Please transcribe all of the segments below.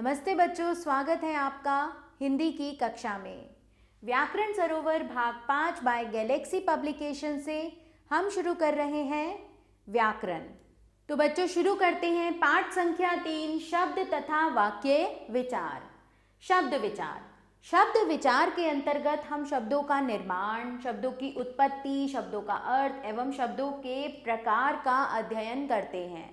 नमस्ते बच्चों, स्वागत है आपका हिंदी की कक्षा में। व्याकरण सरोवर भाग 5 बाय गैलेक्सी पब्लिकेशन से हम शुरू कर रहे हैं व्याकरण। तो बच्चों शुरू करते हैं पाठ संख्या 3, शब्द तथा वाक्य विचार। शब्द विचार। शब्द विचार के अंतर्गत हम शब्दों का निर्माण, शब्दों की उत्पत्ति, शब्दों का अर्थ एवं शब्दों के प्रकार का अध्ययन करते हैं।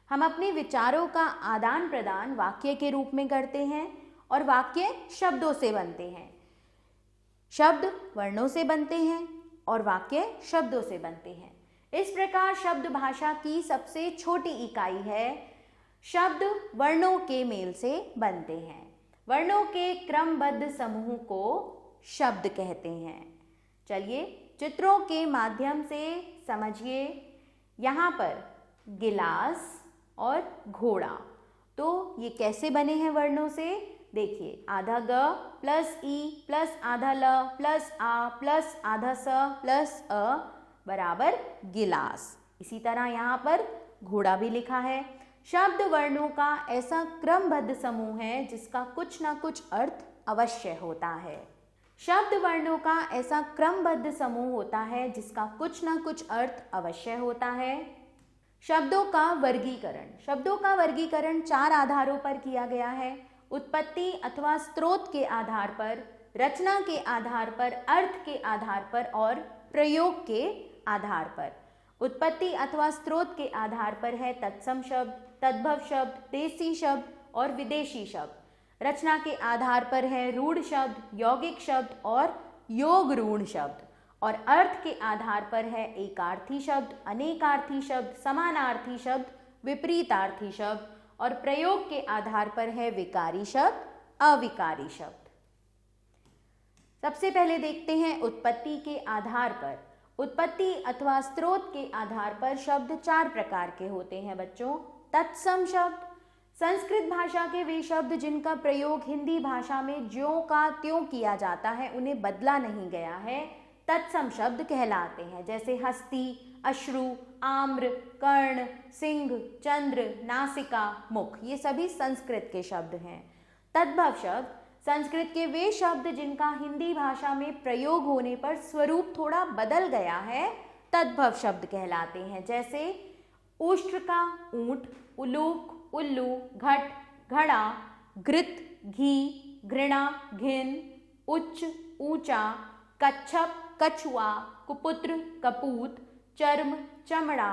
हम अपने विचारों का आदान प्रदान वाक्य के रूप में करते हैं और वाक्य शब्दों से बनते हैं। शब्द वर्णों से बनते हैं और वाक्य शब्दों से बनते हैं। इस प्रकार शब्द भाषा की सबसे छोटी इकाई है। शब्द वर्णों के मेल से बनते हैं। वर्णों के क्रमबद्ध समूह को शब्द कहते हैं। चलिए चित्रों के माध्यम से समझिए। यहाँ पर गिलास और घोड़ा, तो ये कैसे बने हैं वर्णों से? देखिए, आधा ग प्लस ई प्लस आधा ल प्लस आ प्लस आधा स प्लस अ बराबर गिलास। इसी तरह यहाँ पर घोड़ा भी लिखा है। शब्द वर्णों का ऐसा क्रमबद्ध समूह है जिसका कुछ ना कुछ अर्थ अवश्य होता है। शब्द वर्णों का ऐसा क्रमबद्ध समूह होता है जिसका कुछ ना कुछ अर्थ अवश्य होता है। शब्दों का वर्गीकरण। शब्दों का वर्गीकरण 4 आधारों पर किया गया है। उत्पत्ति अथवा स्रोत के आधार पर, रचना के आधार पर, अर्थ के आधार पर और प्रयोग के आधार पर। उत्पत्ति अथवा स्रोत के आधार पर है तत्सम शब्द, तद्भव शब्द, देसी शब्द और विदेशी शब्द। रचना के आधार पर है रूढ़ शब्द, यौगिक शब्द और योग रूढ़ शब्द। और अर्थ के आधार पर है एकार्थी शब्द, अनेकार्थी शब्द, समानार्थी शब्द, विपरीतार्थी शब्द। और प्रयोग के आधार पर है विकारी शब्द, अविकारी शब्द। सबसे पहले देखते हैं उत्पत्ति के आधार पर। उत्पत्ति अथवा स्रोत के आधार पर शब्द 4 प्रकार के होते हैं बच्चों। तत्सम शब्द, संस्कृत भाषा के वे शब्द जिनका प्रयोग हिंदी भाषा में ज्यों का त्यों किया जाता है, उन्हें बदला नहीं गया है, तत्सम शब्द कहलाते हैं। जैसे हस्ती, अश्रु, आम्र, कर्ण, सिंह, चंद्र, नासिका, मुख, ये सभी संस्कृत के शब्द हैं। तद्भव शब्द, संस्कृत के वे शब्द जिनका हिंदी भाषा में प्रयोग होने पर स्वरूप थोड़ा बदल गया है, तद्भव शब्द कहलाते हैं। जैसे उष्ट्र ऊंट, उलूक, उल्लू, घट, घड़ा, घृत, घी, घृणा, घिन, उच्च, ऊंचा, कच्छप, कछुआ, कुपुत्र, कपूत, चर्म, चमड़ा,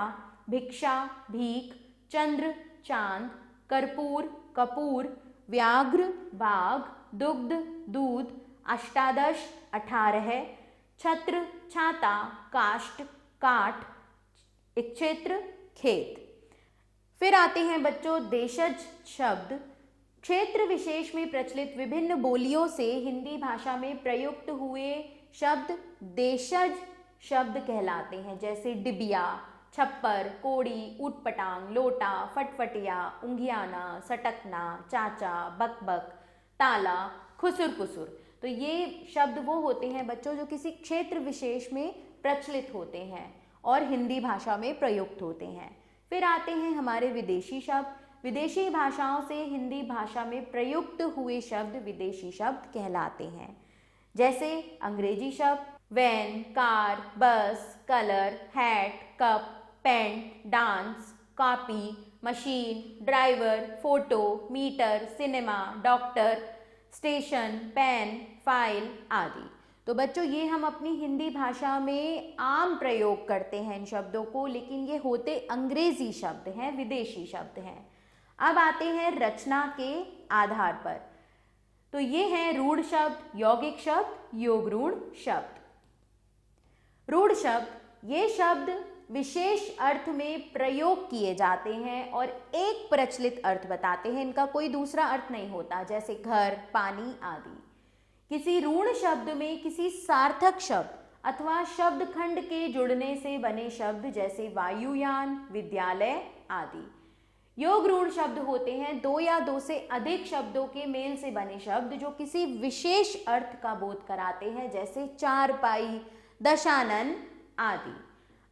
भिक्षा, भीख, चंद्र, चांद, कर्पूर, कपूर, व्याघ्र, बाघ, दुग्ध, दूध, अष्टादश, 18, छत्र, छाता, काष्ठ, काठ, क्षेत्र, खेत। फिर आते हैं बच्चों देशज शब्द। क्षेत्र विशेष में प्रचलित विभिन्न बोलियों से हिंदी भाषा में प्रयुक्त हुए शब्द देशज शब्द कहलाते हैं। जैसे डिबिया, छप्पर, कोड़ी, ऊटपटांग, लोटा, फटफटिया, ऊंघियाना, सटकना, चाचा, बकबक, ताला, खुसुर पुसुर। तो ये शब्द वो होते हैं बच्चों जो किसी क्षेत्र विशेष में प्रचलित होते हैं और हिंदी भाषा में प्रयुक्त होते हैं। फिर आते हैं हमारे विदेशी शब्द। विदेशी भाषाओं से हिंदी भाषा में प्रयुक्त हुए शब्द विदेशी शब्द कहलाते हैं। जैसे अंग्रेजी शब्द van, car, bus, colour, hat, cup, paint, dance, copy, machine, driver, photo, metre, cinema, doctor, station, pen, file आदि। तो बच्चों ये हम अपनी हिंदी भाषा में आम प्रयोग करते हैं इन शब्दों को, लेकिन ये होते अंग्रेजी शब्द हैं, विदेशी शब्द हैं। अब आते हैं रचना के आधार पर। तो ये हैं रूढ़ शब्द, यौगिक शब्द, योग रूढ़ शब्द। रूढ़ शब्द, ये शब्द विशेष अर्थ में प्रयोग किए जाते हैं और एक प्रचलित अर्थ बताते हैं, इनका कोई दूसरा अर्थ नहीं होता। जैसे घर, पानी आदि। किसी रूढ़ शब्द में किसी सार्थक शब्द अथवा शब्द खंड के जुड़ने से बने शब्द जैसे वायुयान, विद्यालय आदि। योग रूढ़ शब्द होते हैं 2 या 2 से अधिक शब्दों के मेल से बने शब्द जो किसी विशेष अर्थ का बोध कराते हैं। जैसे चारपाई, दशानन आदि।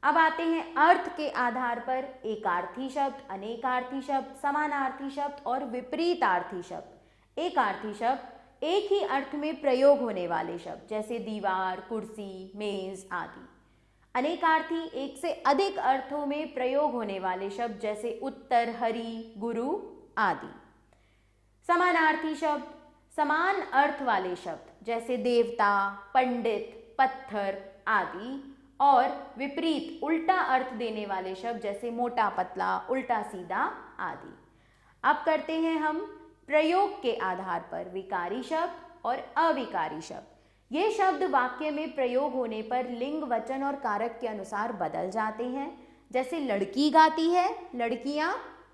अब आते हैं अर्थ के आधार पर एकार्थी शब्द, अनेकार्थी शब्द, समानार्थी शब्द और विपरीतार्थी शब्द। एकार्थी शब्द एक ही अर्थ में प्रयोग होने वाले शब्द जैसे दीवार, कुर्सी, मेज आदि। अनेकार्थी एक से अधिक अर्थों में प्रयोग होने वाले शब्द जैसे उत्तर, हरि, गुरु आदि। समानार्थी शब्द समान अर्थ वाले शब्द जैसे देवता, पंडित, पत्थर आदि, और विपरीत उल्टा अर्थ देने वाले शब्द जैसे मोटा, पतला, उल्टा, सीधा आदि। अब करते हैं हम प्रयोग के आधार पर विकारी शब्द और अविकारी शब्द। ये शब्द वाक्य में प्रयोग होने पर लिंग, वचन और कारक के अनुसार बदल जाते हैं। जैसे लड़की गाती है, लड़कियां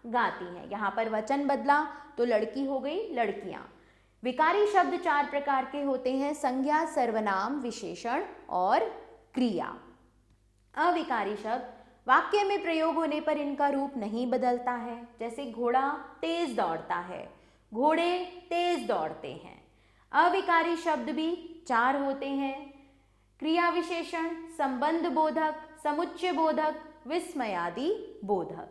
गाती हैं। यहाँ पर वचन बदला तो लड़की हो गई लड़कियां। विकारी शब्द 4 प्रकार के होते हैं: संज्ञा, सर्वनाम, विशेषण और क्रिया। अविकारी शब्द वाक्य में प्रयोग होने पर इनका रूप नहीं बदलता है। जैसे घोड़ा तेज दौड़ता है, घोड़े तेज दौड़ते हैं। अविकारी शब्द भी 4 होते हैं: क्रिया विशेषण, संबंध बोधक, समुच्चय बोधक, विस्मयादि बोधक।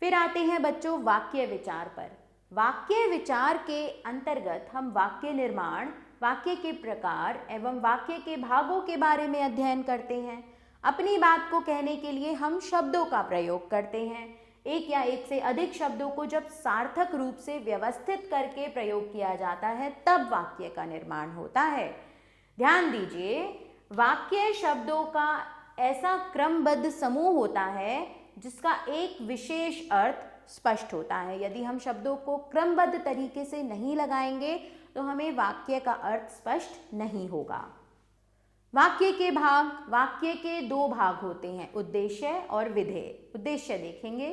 फिर आते हैं बच्चों वाक्य विचार पर। वाक्य विचार के अंतर्गत हम वाक्य निर्माण, वाक्य के प्रकार एवं वाक्य के भागों के बारे में अध्ययन करते हैं। अपनी बात को कहने के लिए हम शब्दों का प्रयोग करते हैं। एक या एक से अधिक शब्दों को जब सार्थक रूप से व्यवस्थित करके प्रयोग किया जाता है तब वाक्य का निर्माण होता है। ध्यान दीजिए, वाक्य शब्दों का ऐसा क्रमबद्ध समूह होता है जिसका एक विशेष अर्थ स्पष्ट होता है। यदि हम शब्दों को क्रमबद्ध तरीके से नहीं लगाएंगे तो हमें वाक्य का अर्थ स्पष्ट नहीं होगा। वाक्य के भाग, वाक्य के 2 भाग होते हैं, उद्देश्य और विधेय। उद्देश्य देखेंगे,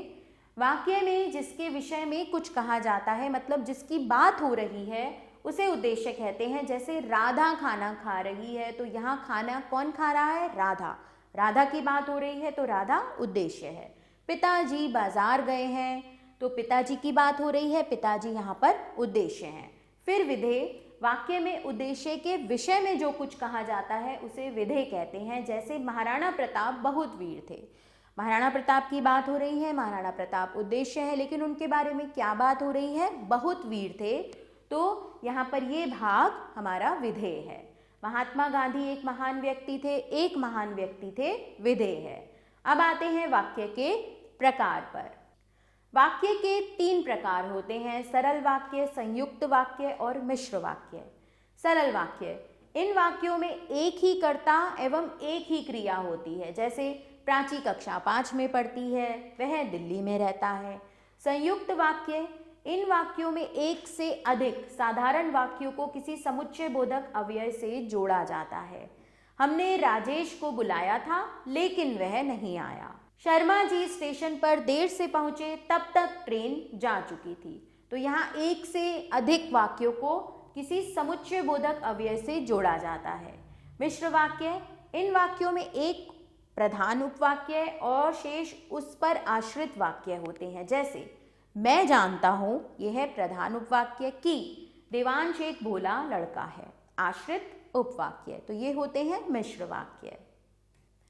वाक्य में जिसके विषय में कुछ कहा जाता है, मतलब जिसकी बात हो रही है, उसे उद्देश्य कहते हैं। जैसे राधा खाना खा रही है, तो यहाँ खाना कौन खा रहा है? राधा। राधा की बात हो रही है तो राधा उद्देश्य है। पिताजी बाजार गए हैं, तो पिताजी की बात हो रही है, पिताजी यहाँ पर उद्देश्य हैं। फिर विधेय, वाक्य में उद्देश्य के विषय में जो कुछ कहा जाता है उसे विधेय कहते हैं। जैसे महाराणा प्रताप बहुत वीर थे, महाराणा प्रताप की बात हो रही है, महाराणा प्रताप उद्देश्य है, लेकिन उनके बारे में क्या बात हो रही है? बहुत वीर थे, तो यहाँ पर ये भाग हमारा विधेय है। महात्मा गांधी एक महान व्यक्ति थे, एक महान व्यक्ति थे, विधेय है। अब आते हैं वाक्य के प्रकार पर। वाक्य के 3 प्रकार होते हैं: सरल वाक्य, संयुक्त वाक्य और मिश्र वाक्य। सरल वाक्य, इन वाक्यों में एक ही कर्ता एवं एक ही क्रिया होती है। जैसे प्राची कक्षा 5 में पढ़ती है, वह दिल्ली में रहता है। संयुक्त वाक्य, इन वाक्यों में एक से अधिक साधारण वाक्यों को किसी समुच्चय बोधक अव्यय से जोड़ा जाता है। हमने राजेश को बुलाया था लेकिन वह नहीं आया। शर्मा जी स्टेशन पर देर से पहुंचे, तब तक ट्रेन जा चुकी थी। तो यहाँ एक से अधिक वाक्यों को किसी समुच्चय बोधक अव्यय से जोड़ा जाता है। मिश्र वाक्य, इन वाक्यों में एक प्रधान उपवाक्य और शेष उस पर आश्रित वाक्य होते हैं। जैसे मैं जानता हूं, यह है प्रधान उपवाक्य, कि देवांश एक भोला लड़का है, आश्रित उपवाक्य। तो ये होते हैं मिश्र वाक्य।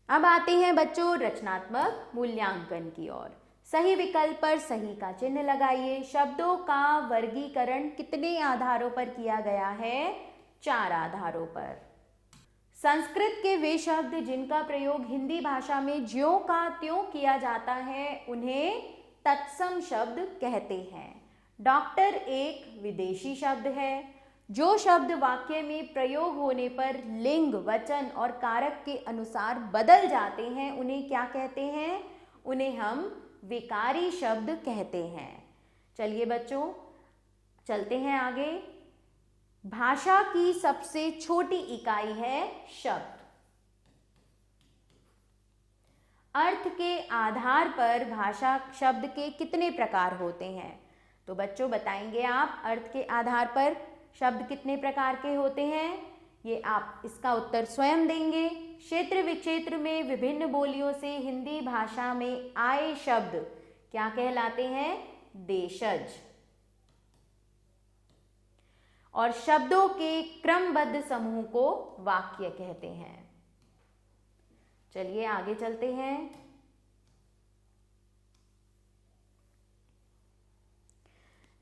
अब आते हैं बच्चों रचनात्मक मूल्यांकन की ओर। सही विकल्प पर सही का चिन्ह लगाइए। शब्दों का वर्गीकरण कितने आधारों पर किया गया है? 4 आधारों पर। संस्कृत के वे शब्द जिनका प्रयोग हिंदी भाषा में ज्यों का त्यों किया जाता है उन्हें तत्सम शब्द कहते हैं। डॉक्टर एक विदेशी शब्द है। जो शब्द वाक्य में प्रयोग होने पर लिंग, वचन और कारक के अनुसार बदल जाते हैं उन्हें क्या कहते हैं? उन्हें हम विकारी शब्द कहते हैं। चलिए बच्चों, चलते हैं आगे। भाषा की सबसे छोटी इकाई है शब्द। अर्थ के आधार पर भाषा शब्द के कितने प्रकार होते हैं? तो बच्चों बताएंगे आप, अर्थ के आधार पर शब्द कितने प्रकार के होते हैं? ये आप इसका उत्तर स्वयं देंगे। क्षेत्र विक्षेत्र में विभिन्न बोलियों से हिंदी भाषा में आए शब्द क्या कहलाते हैं? देशज। और शब्दों के क्रमबद्ध समूह को वाक्य कहते हैं। चलिए आगे चलते हैं।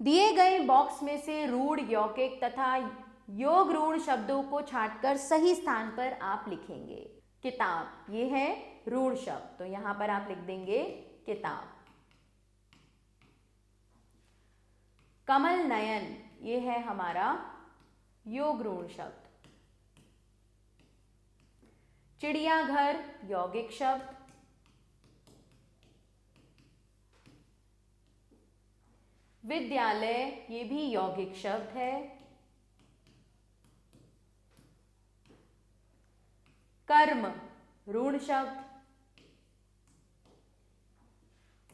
दिए गए बॉक्स में से रूढ़, यौगिक तथा योग रूढ़ शब्दों को छांटकर सही स्थान पर आप लिखेंगे। किताब, ये है रूढ़ शब्द, तो यहां पर आप लिख देंगे किताब। कमल नयन, ये है हमारा योग रूढ़ शब्द। चिड़ियाघर, यौगिक शब्द। विद्यालय, ये भी यौगिक शब्द है। कर्म, रूढ़ शब्द।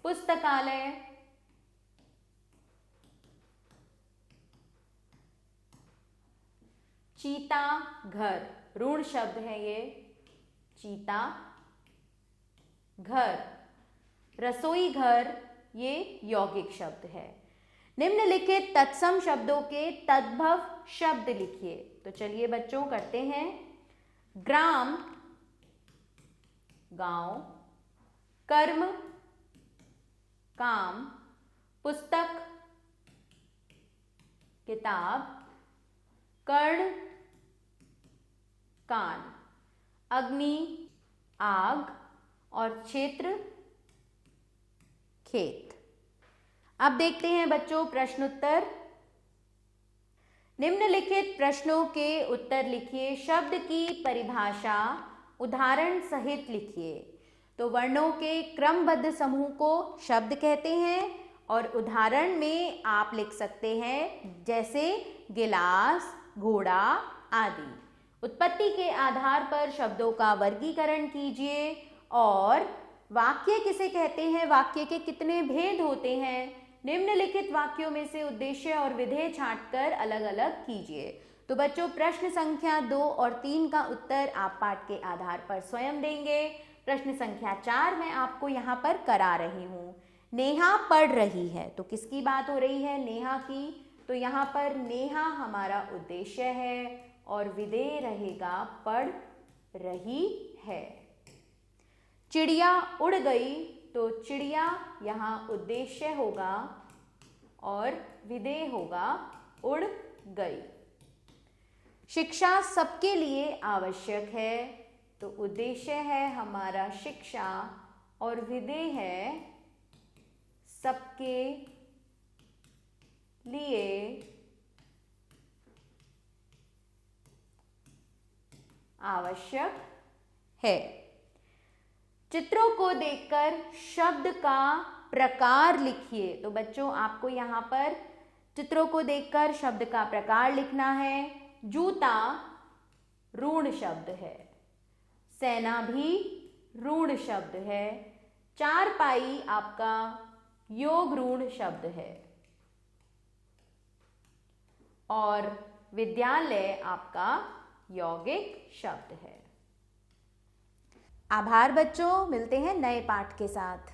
पुस्तकालय, चीता घर, रूढ़ शब्द है ये, चीता घर। रसोई घर, ये यौगिक शब्द है। निम्नलिखित तत्सम शब्दों के तद्भव शब्द लिखिए। तो चलिए बच्चों करते हैं। ग्राम, गांव। कर्म, काम। पुस्तक, किताब। कर्ण, कान। अग्नि, आग। और क्षेत्र, खेत। अब देखते हैं बच्चों प्रश्नोत्तर। निम्नलिखित प्रश्नों के उत्तर लिखिए। शब्द की परिभाषा उदाहरण सहित लिखिए। तो वर्णों के क्रमबद्ध समूह को शब्द कहते हैं और उदाहरण में आप लिख सकते हैं जैसे गिलास, घोड़ा आदि। उत्पत्ति के आधार पर शब्दों का वर्गीकरण कीजिए। और वाक्य किसे कहते हैं, वाक्य के कितने भेद होते हैं, निम्नलिखित वाक्यों में से उद्देश्य और विधेय छांटकर अलग अलग कीजिए। तो बच्चों प्रश्न संख्या 2 और 3 का उत्तर आप पाठ के आधार पर स्वयं देंगे। प्रश्न संख्या 4 मैं आपको यहाँ पर करा रही हूँ। नेहा पढ़ रही है, तो किसकी बात हो रही है, नेहा की। तो यहाँ पर नेहा हमारा उद्देश्य है और विधेय रहेगा पढ़ रही है। चिड़िया उड़ गई, तो चिड़िया यहाँ उद्देश्य होगा और विधेय होगा उड़ गई। शिक्षा सबके लिए आवश्यक है, तो उद्देश्य है हमारा शिक्षा और विधेय है सबके लिए आवश्यक है। चित्रों को देखकर शब्द का प्रकार लिखिए। तो बच्चों आपको यहाँ पर चित्रों को देखकर शब्द का प्रकार लिखना है। जूता रूढ़ शब्द है। सेना भी रूढ़ शब्द है। चारपाई आपका योग रूढ़ शब्द है। और विद्यालय आपका यौगिक शब्द है। आभार बच्चों, मिलते हैं नए पाठ के साथ।